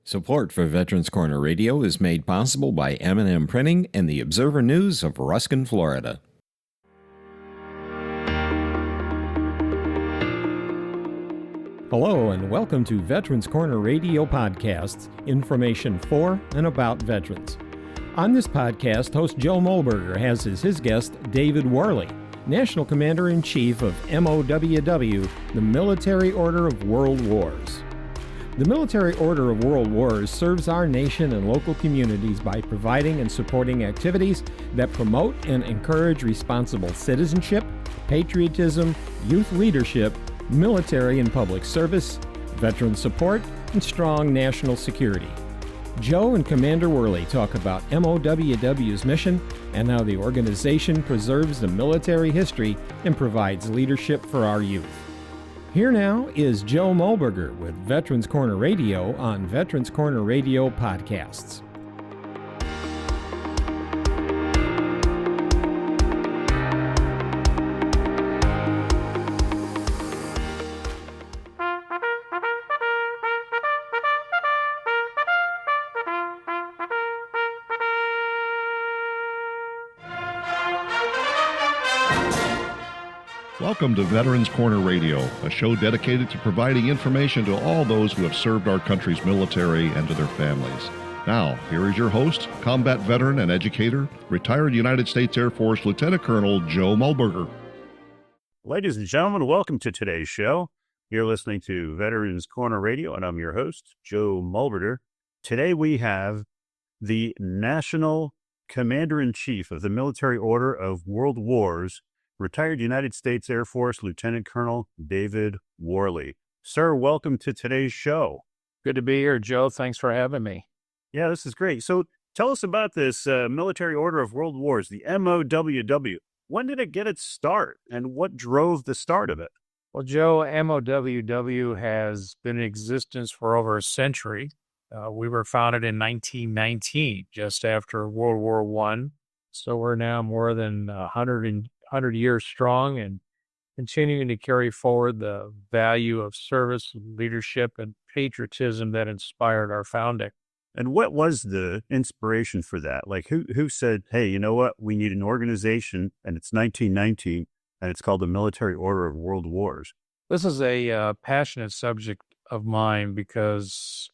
Support for Veterans Corner Radio is made possible by M&M Printing and the Observer News of Ruskin, Florida. Hello and welcome to Veterans Corner Radio Podcasts, information for and about veterans. On this podcast, host Joe Mulberger has as his guest David Worley, National Commander-in-Chief of MOWW, the Military Order of World Wars. The Military Order of World Wars serves our nation and local communities by providing and supporting activities that promote and encourage responsible citizenship, patriotism, youth leadership, military and public service, veteran support, and strong national security. Joe and Commander Worley talk about MOWW's mission and how the organization preserves the military history and provides leadership for our youth. Here now is Joe Mulberger with Veterans Corner Radio on Veterans Corner Radio Podcasts. Welcome to Veterans Corner Radio, a show dedicated to providing information to all those who have served our country's military and to their families. Now, here is your host, combat veteran and educator, retired United States Air Force Lieutenant Colonel Joe Mulberger. Ladies and gentlemen, welcome to today's show. You're listening to Veterans Corner Radio, and I'm your host, Joe Mulberger. Today we have the National Commander-in-Chief of the Military Order of World Wars, retired United States Air Force Lieutenant Colonel David Worley. Sir, welcome to today's show. Good to be here, Joe. Thanks for having me. Yeah, this is great. So tell us about this Military Order of World Wars, the MOWW. When did it get its start, and what drove the start of it? Well, Joe, MOWW has been in existence for over a century. We were founded in 1919, just after World War I. So we're now more than 100 years strong and continuing to carry forward the value of service, leadership, and patriotism that inspired our founding. And what was the inspiration for that? Like who said, hey, you know what? We need an organization, and it's 1919, and it's called the Military Order of World Wars. This is a passionate subject of mine because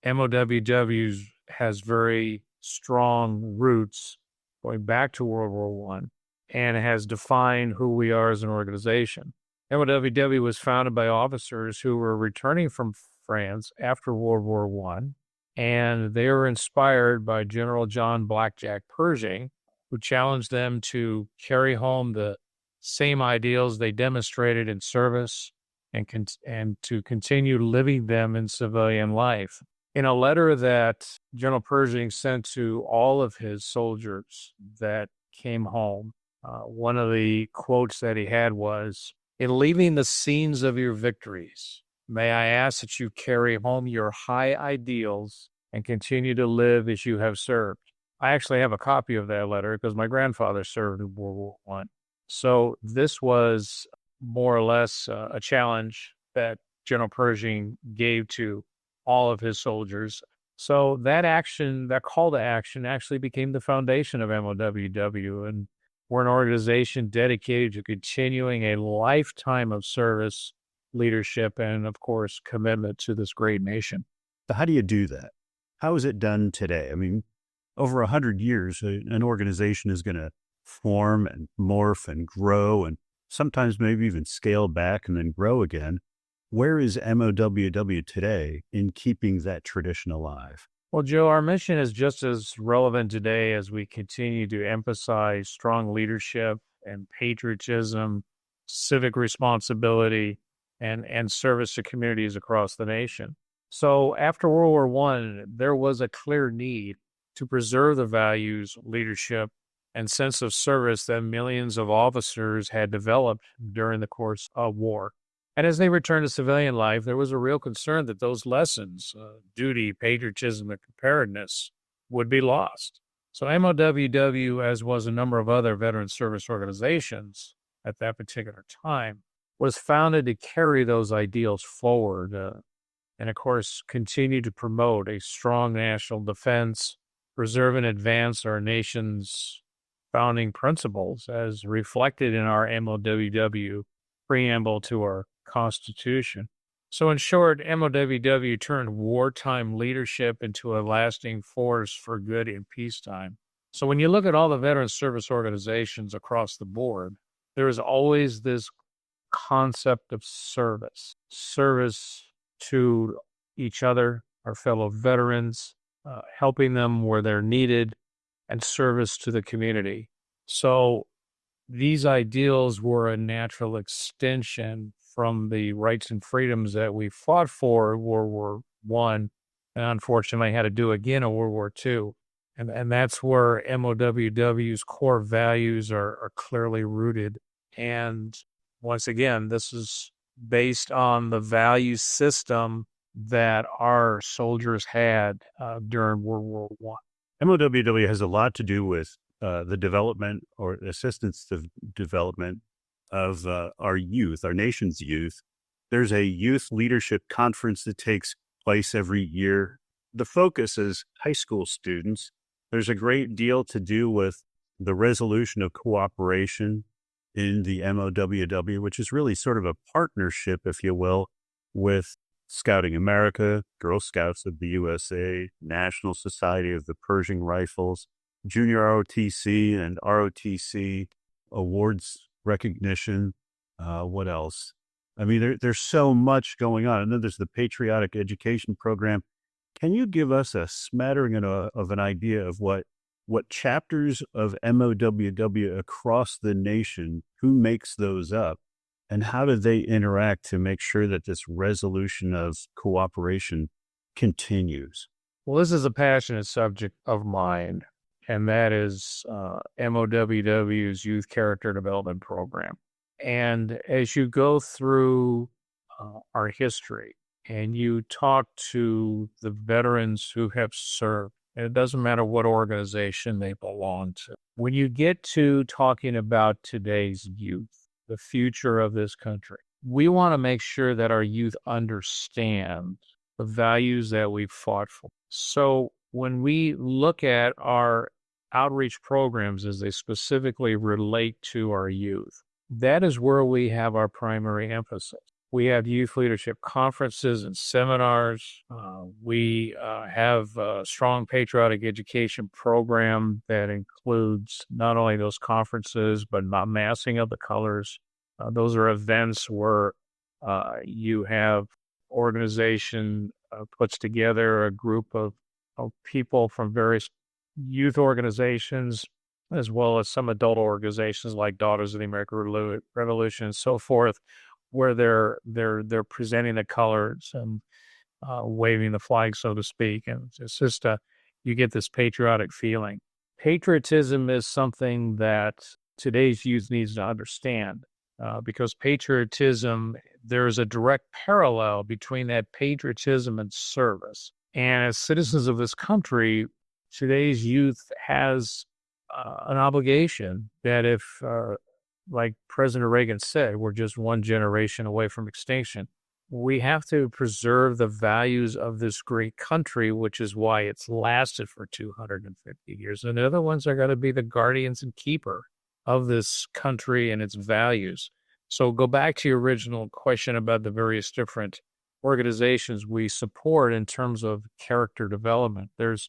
MOWW has very strong roots going back to World War I. And has defined who we are as an organization. MOWW was founded by officers who were returning from France after World War I, and they were inspired by General John Blackjack Pershing, who challenged them to carry home the same ideals they demonstrated in service and to continue living them in civilian life. In a letter that General Pershing sent to all of his soldiers that came home, one of the quotes that he had was, "In leaving the scenes of your victories, may I ask that you carry home your high ideals and continue to live as you have served." I actually have a copy of that letter because my grandfather served in World War I. So this was more or less a challenge that General Pershing gave to all of his soldiers. So that action, that call to action, actually became the foundation of MOWW, and we're an organization dedicated to continuing a lifetime of service, leadership, and, of course, commitment to this great nation. So how do you do that? How is it done today? I mean, over 100 years, an organization is going to form and morph and grow and sometimes maybe even scale back and then grow again. Where is MOWW today in keeping that tradition alive? Well, Joe, our mission is just as relevant today as we continue to emphasize strong leadership and patriotism, civic responsibility, and service to communities across the nation. So after World War I, there was a clear need to preserve the values, leadership, and sense of service that millions of officers had developed during the course of war. And as they returned to civilian life, there was a real concern that those lessons, duty, patriotism, and preparedness, would be lost. So MOWW, as was a number of other veteran service organizations at that particular time, was founded to carry those ideals forward. and, of course, continue to promote a strong national defense, preserve and advance our nation's founding principles as reflected in our MOWW preamble to our Constitution. So, in short, MOWW turned wartime leadership into a lasting force for good in peacetime. So, when you look at all the veteran service organizations across the board, there is always this concept of service to each other, our fellow veterans, helping them where they're needed, and service to the community. So these ideals were a natural extension from the rights and freedoms that we fought for in World War I, and unfortunately had to do again in World War II. And that's where MOWW's core values are clearly rooted. And once again, this is based on the value system that our soldiers had during World War I. MOWW has a lot to do with the development or assistance to development of our youth, our nation's youth. There's a youth leadership conference that takes place every year. The focus is high school students. There's a great deal to do with the resolution of cooperation in the MOWW, which is really sort of a partnership, if you will, with Scouting America, Girl Scouts of the USA, National Society of the Pershing Rifles, Junior ROTC and ROTC awards recognition. What else? I mean, there's so much going on. And then there's the Patriotic Education Program. Can you give us a smattering of an idea of what chapters of MOWW across the nation, who makes those up, and how do they interact to make sure that this resolution of cooperation continues? Well, this is a passionate subject of mine, and that is MOWW's Youth Character Development Program. And as you go through our history and you talk to the veterans who have served, and it doesn't matter what organization they belong to, when you get to talking about today's youth, the future of this country, we want to make sure that our youth understand the values that we fought for. So when we look at our outreach programs as they specifically relate to our youth, that is where we have our primary emphasis. We have youth leadership conferences and seminars. We have a strong patriotic education program that includes not only those conferences, but massing of the colors. Those are events where you have organization puts together a group of people from various youth organizations, as well as some adult organizations like Daughters of the American Revolution and so forth, where they're presenting the colors and waving the flag, so to speak. And it's just you get this patriotic feeling. Patriotism is something that today's youth needs to understand, because patriotism, there's a direct parallel between that patriotism and service. And as citizens of this country, today's youth has an obligation that if like President Reagan said, we're just one generation away from extinction. We have to preserve the values of this great country, which is why it's lasted for 250 years. And the other ones are going to be the guardians and keeper of this country and its values. So go back to your original question about the various different organizations we support in terms of character development. There's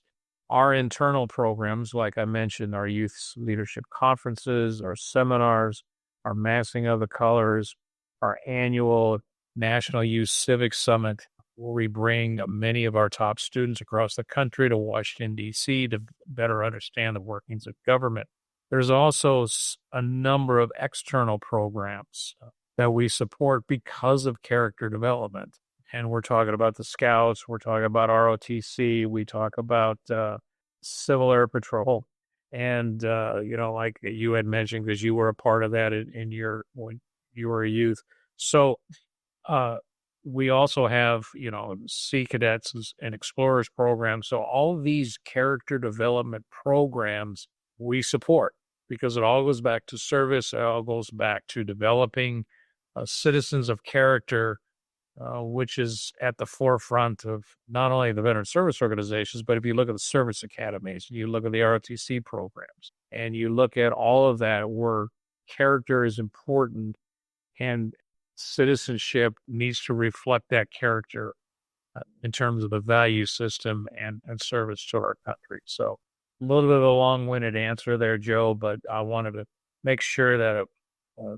our internal programs, like I mentioned, our youth leadership conferences, our seminars, our massing of the colors, our annual National Youth Civic Summit, where we bring many of our top students across the country to Washington, D.C. to better understand the workings of government. There's also a number of external programs that we support because of character development. And we're talking about the Scouts, we're talking about ROTC, we talk about Civil Air Patrol. And, like you had mentioned, because you were a part of that when you were a youth. So we also have, Sea Cadets and Explorers programs. So all of these character development programs we support, because it all goes back to service. It all goes back to developing citizens of character which is at the forefront of not only the veteran service organizations, but if you look at the service academies, you look at the ROTC programs, and you look at all of that where character is important and citizenship needs to reflect that character in terms of the value system and service to our country. So a little bit of a long-winded answer there, Joe, but I wanted to make sure that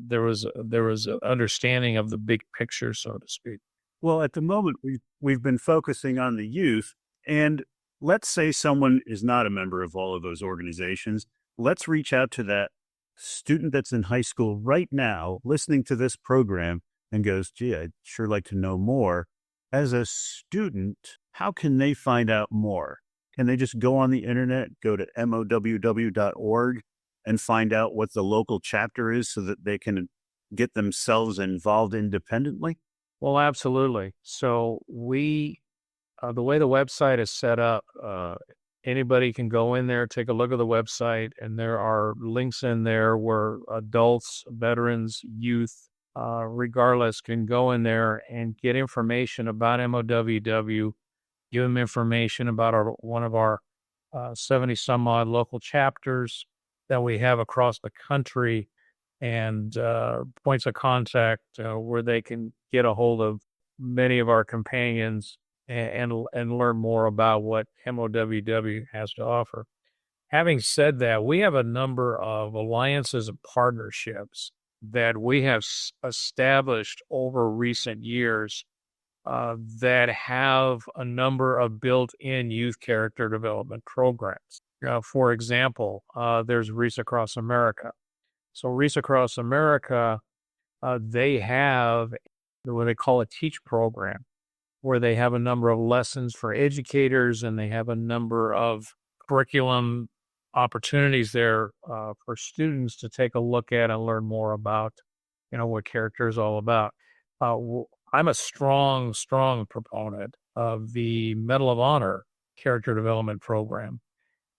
there was an understanding of the big picture, so to speak. Well, at the moment, we've been focusing on the youth, and let's say someone is not a member of all of those organizations. Let's reach out to that student that's in high school right now, listening to this program, and goes, gee, I'd sure like to know more. As a student, how can they find out more? Can they just go on the internet, go to MOWW.org and find out what the local chapter is so that they can get themselves involved independently? Well, absolutely. So the way the website is set up, anybody can go in there, take a look at the website, and there are links in there where adults, veterans, youth, regardless, can go in there and get information about MOWW, give them information about one of our 70 some odd local chapters that we have across the country, and points of contact where they can get a hold of many of our companions and learn more about what MOWW has to offer. Having said that, we have a number of alliances and partnerships that we have established over recent years that have a number of built-in youth character development programs. For example, there's Reach Across America. So Reach Across America, they have what they call a teach program, where they have a number of lessons for educators, and they have a number of curriculum opportunities there for students to take a look at and learn more about, what character is all about. I'm a strong proponent of the Medal of Honor character development program.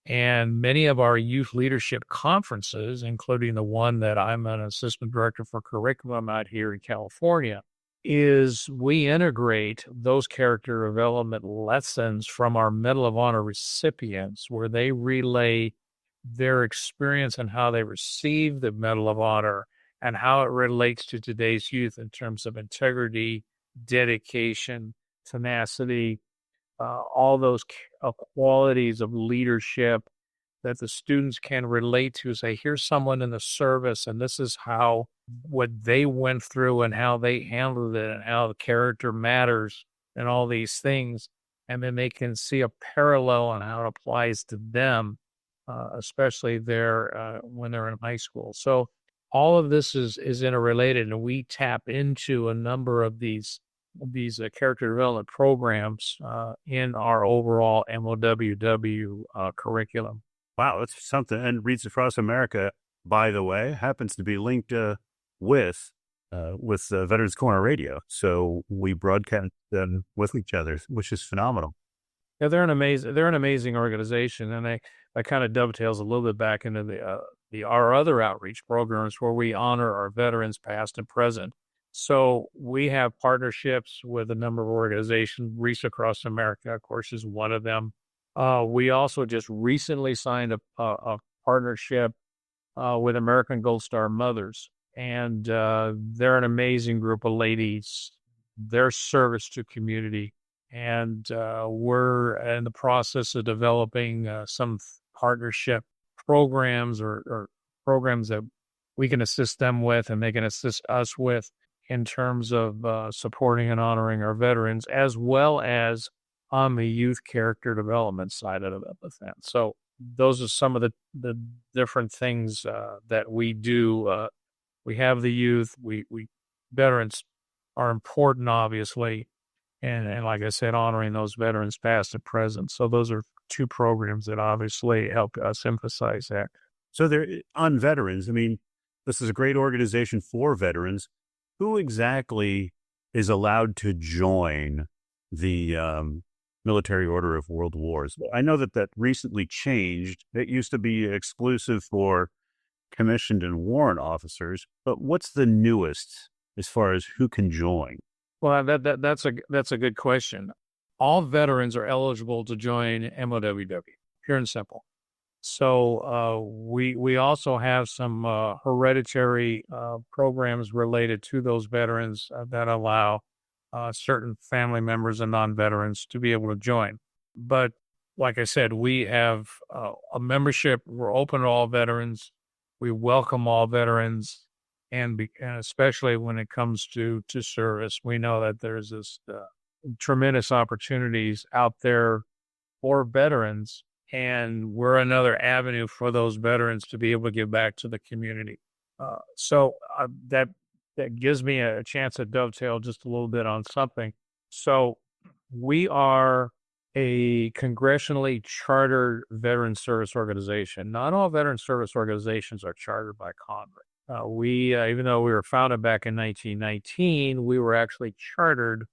And many of our youth leadership conferences, including the one that I'm an assistant director for curriculum out here in California, is we integrate those character development lessons from our Medal of Honor recipients, where they relay their experience and how they received the Medal of Honor and how it relates to today's youth in terms of integrity, dedication, tenacity, all those qualities of leadership that the students can relate to. Say, here's someone in the service, and this is what they went through and how they handled it and how the character matters and all these things. And then they can see a parallel on how it applies to them, especially when they're in high school. So all of this is interrelated, and we tap into a number of these character development programs in our overall MOWW curriculum. Wow, that's something. And Reach Across America, by the way, happens to be linked with Veterans Corner Radio. So we broadcast them with each other, which is phenomenal. Yeah, they're an amazing organization, and that kind of dovetails a little bit back into our other outreach programs where we honor our veterans past and present. So we have partnerships with a number of organizations. Reach Across America, of course, is one of them. We also just recently signed a partnership with American Gold Star Mothers, and they're an amazing group of ladies. Their service to community, and we're in the process of developing some partnership programs or programs that we can assist them with, and they can assist us with, in terms of supporting and honoring our veterans, as well as on the youth character development side of the fence. So those are some of the different things that we do. We have the youth. We veterans are important, obviously, and like I said, honoring those veterans past and present. So those are two programs that obviously help us emphasize that. So they're on veterans. I mean, this is a great organization for veterans. Who exactly is allowed to join the Military Order of World Wars? I know that recently changed. It used to be exclusive for commissioned and warrant officers, but what's the newest as far as who can join? Well, that's a good question. All veterans are eligible to join MOWW, pure and simple. So we also have some hereditary programs related to those veterans that allow certain family members and non-veterans to be able to join. But like I said, we have a membership. We're open to all veterans. We welcome all veterans, and especially when it comes to service, we know that there's this tremendous opportunities out there for veterans, and we're another avenue for those veterans to be able to give back to the community. So that gives me a chance to dovetail just a little bit on something. So we are a congressionally chartered veteran service organization. Not all veteran service organizations are chartered by Congress. Even though we were founded back in 1919, we were actually chartered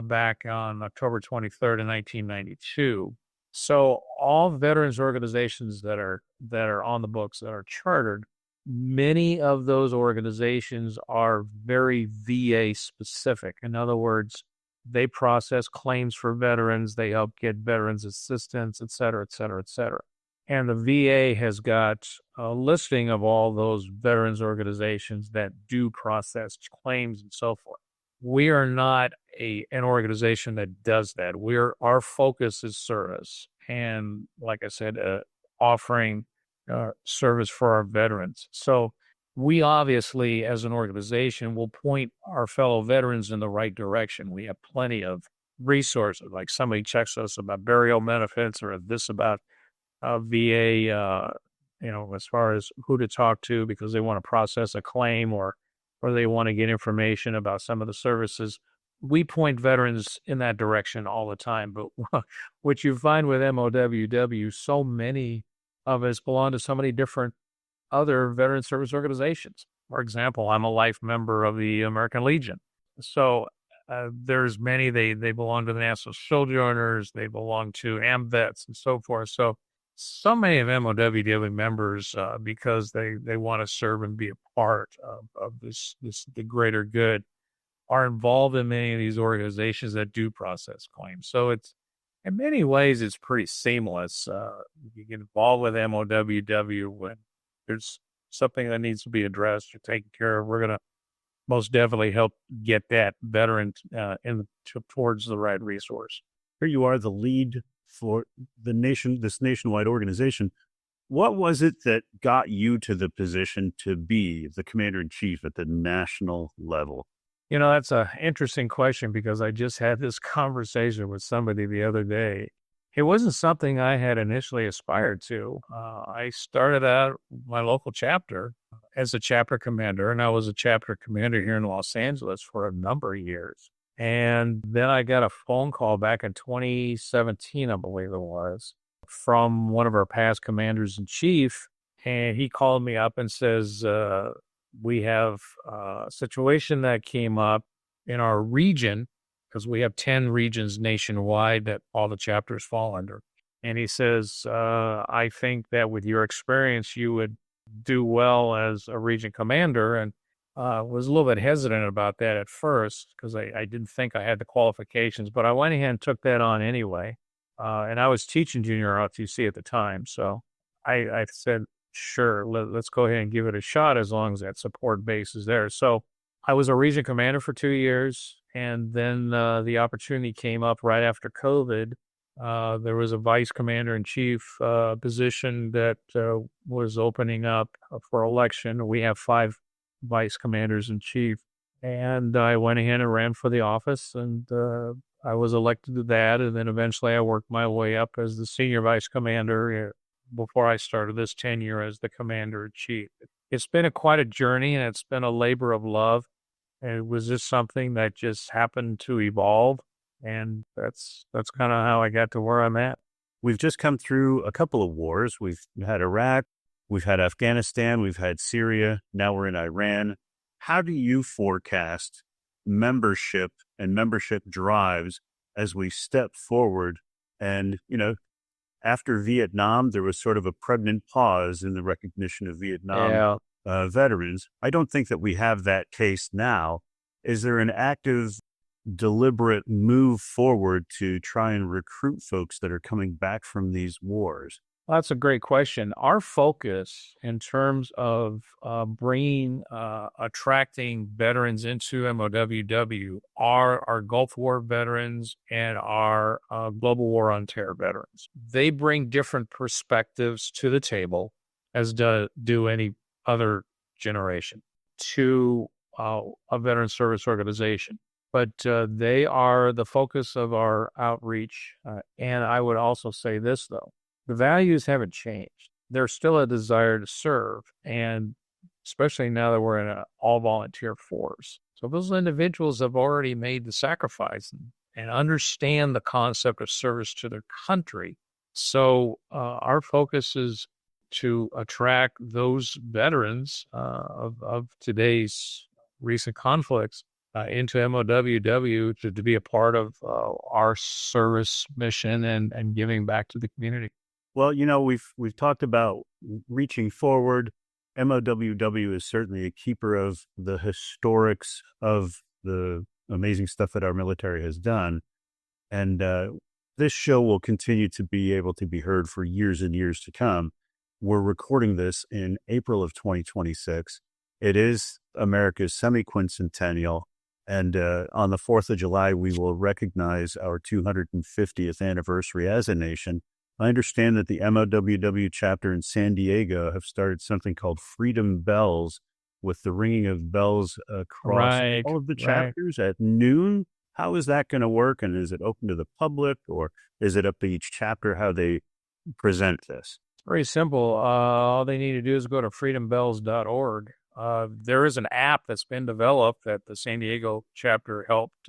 back on October 23rd, 1992. So all veterans organizations that are on the books that are chartered, many of those organizations are very VA specific. In other words, they process claims for veterans, they help get veterans assistance, et cetera, et cetera, et cetera. And the VA has got a listing of all those veterans organizations that do process claims and so forth. We are not an organization that does that. Our focus is service, and like I said, offering service for our veterans. So we obviously, as an organization, will point our fellow veterans in the right direction. We have plenty of resources, like somebody checks us about burial benefits or this about VA, as far as who to talk to because they want to process a claim or they want to get information about some of the services. We point veterans in that direction all the time. But what you find with MOWW, so many of us belong to so many different other veteran service organizations. For example, I'm a life member of the American Legion. So there's many, they belong to the National Sojourners, they belong to AMVETS and so forth. So many of MOWW members, because they want to serve and be a part of the greater good, are involved in many of these organizations that do process claims. So it's, in many ways, it's pretty seamless. You get involved with MOWW when there's something that needs to be addressed or taken care of. We're going to most definitely help get that veteran towards the right resource. Here you are, the lead for this nationwide organization. What was it that got you to the position to be the commander-in-chief at the national level? That's an interesting question because I just had this conversation with somebody the other day. It wasn't something I had initially aspired to. I started out my local chapter as a chapter commander, and I was a chapter commander here in Los Angeles for a number of years. And then I got a phone call back in 2017, I believe it was, from one of our past commanders-in-chief, and he called me up and says, we have a situation that came up in our region, because we have 10 regions nationwide that all the chapters fall under. And he says, I think that with your experience, you would do well as a region commander. And was a little bit hesitant about that at first because I didn't think I had the qualifications, but I went ahead and took that on anyway. And I was teaching junior ROTC at the time. So I said, sure, let's go ahead and give it a shot as long as that support base is there. So I was a region commander for 2 years. And then the opportunity came up right after COVID. There was a vice commander-in-chief position that was opening up for election. We have 5 vice commanders-in-chief. And I went ahead and ran for the office, and I was elected to that. And then eventually I worked my way up as the senior vice commander before I started this tenure as the commander-in-chief. It's been quite a journey, and it's been a labor of love. And it was just something that just happened to evolve. And that's kind of how I got to where I'm at. We've just come through a couple of wars. We've had Iraq, we've had Afghanistan, we've had Syria, now we're in Iran. How do you forecast membership and membership drives as we step forward? And, after Vietnam, there was sort of a pregnant pause in the recognition of Vietnam veterans. I don't think that we have that case now. Is there an active deliberate move forward to try and recruit folks that are coming back from these wars? Well, that's a great question. Our focus in terms of attracting veterans into MOWW are our Gulf War veterans and our Global War on Terror veterans. They bring different perspectives to the table, as do any other generation, to a veteran service organization. But they are the focus of our outreach. And I would also say this, though. The values haven't changed. There's still a desire to serve, and especially now that we're in an all-volunteer force. So those individuals have already made the sacrifice and understand the concept of service to their country. So our focus is to attract those veterans of today's recent conflicts into MOWW to be a part of our service mission and giving back to the community. Well, we've talked about reaching forward. MOWW is certainly a keeper of the historics of the amazing stuff that our military has done. And this show will continue to be able to be heard for years and years to come. We're recording this in April of 2026. It is America's semi-quincentennial. And on the 4th of July, we will recognize our 250th anniversary as a nation. I understand that the MOWW chapter in San Diego have started something called Freedom Bells, with the ringing of bells across all of the chapters at noon. How is that going to work? And is it open to the public, or is it up to each chapter how they present this? Very simple. All they need to do is go to freedombells.org. There is an app that's been developed that the San Diego chapter helped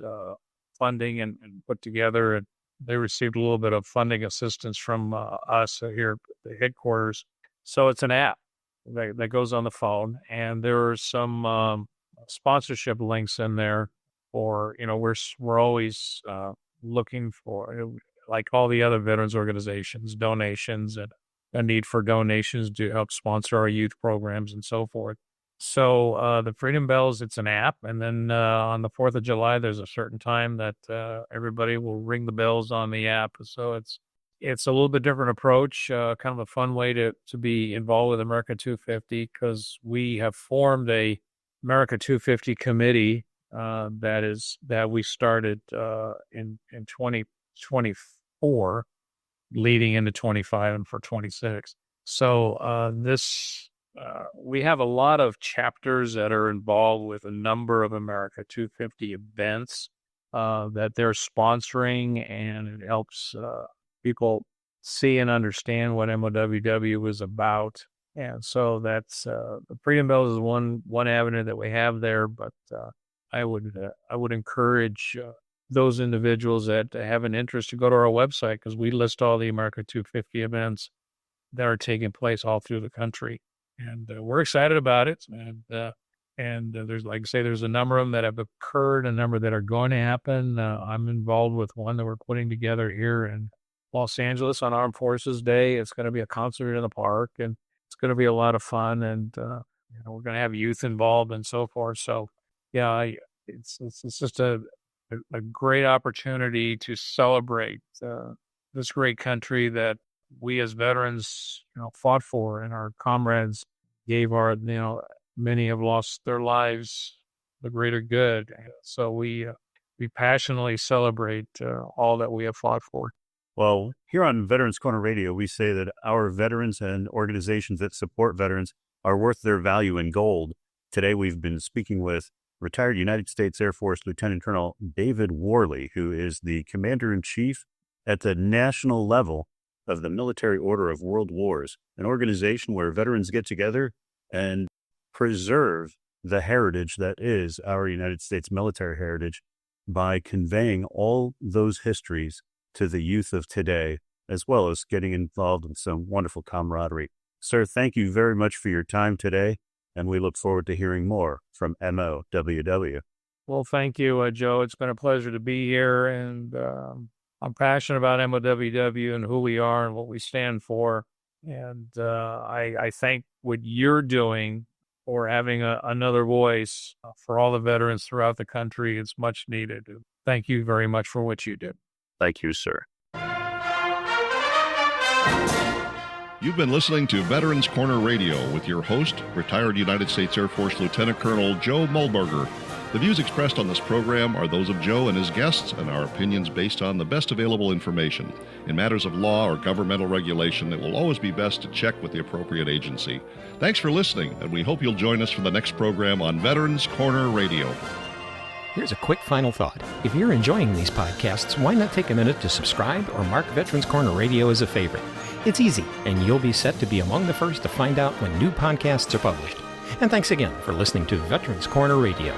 funding and put together. And they received a little bit of funding assistance from us here at the headquarters. So it's an app that goes on the phone, and there are some sponsorship links in there for, we're always looking for, like all the other veterans organizations, donations and a need for donations to help sponsor our youth programs and so forth. So the Freedom Bells, it's an app. And then on the 4th of July, there's a certain time that everybody will ring the bells on the app. So it's a little bit different approach, kind of a fun way to be involved with America 250, because we have formed a America 250 committee that we started in 2024, leading into 25 and for 26. So we have a lot of chapters that are involved with a number of America 250 events that they're sponsoring, and it helps people see and understand what MOWW is about. And so that's the Freedom Bells is one avenue that we have there, but I would encourage those individuals that have an interest to go to our website, because we list all the America 250 events that are taking place all through the country. And we're excited about it. And there's, like I say, there's a number of them that have occurred, a number that are going to happen. I'm involved with one that we're putting together here in Los Angeles on Armed Forces Day. It's going to be a concert in the park, and it's going to be a lot of fun. And we're going to have youth involved and so forth. So, yeah, it's just a great opportunity to celebrate this great country that we as veterans, fought for, and our comrades gave many have lost their lives, the greater good. So we passionately celebrate all that we have fought for. Well, here on Veterans Corner Radio, we say that our veterans and organizations that support veterans are worth their value in gold. Today, we've been speaking with retired United States Air Force Lieutenant Colonel David Worley, who is the Commander-in-Chief at the national level of the Military Order of World Wars, an organization where veterans get together and preserve the heritage that is our United States military heritage by conveying all those histories to the youth of today, as well as getting involved in some wonderful camaraderie. Sir, thank you very much for your time today, and we look forward to hearing more from MOWW. Well, thank you, Joe. It's been a pleasure to be here, and I'm passionate about MOWW and who we are and what we stand for. And I thank what you're doing for having another voice for all the veterans throughout the country. It's much needed. thank you very much for what you do. Thank you, sir. You've been listening to Veterans Corner Radio with your host, retired United States Air Force Lieutenant Colonel Joe Mullberger. The views expressed on this program are those of Joe and his guests and are opinions based on the best available information. In matters of law or governmental regulation, it will always be best to check with the appropriate agency. Thanks for listening, and we hope you'll join us for the next program on Veterans Corner Radio. Here's a quick final thought. If you're enjoying these podcasts, why not take a minute to subscribe or mark Veterans Corner Radio as a favorite? It's easy, and you'll be set to be among the first to find out when new podcasts are published. And thanks again for listening to Veterans Corner Radio.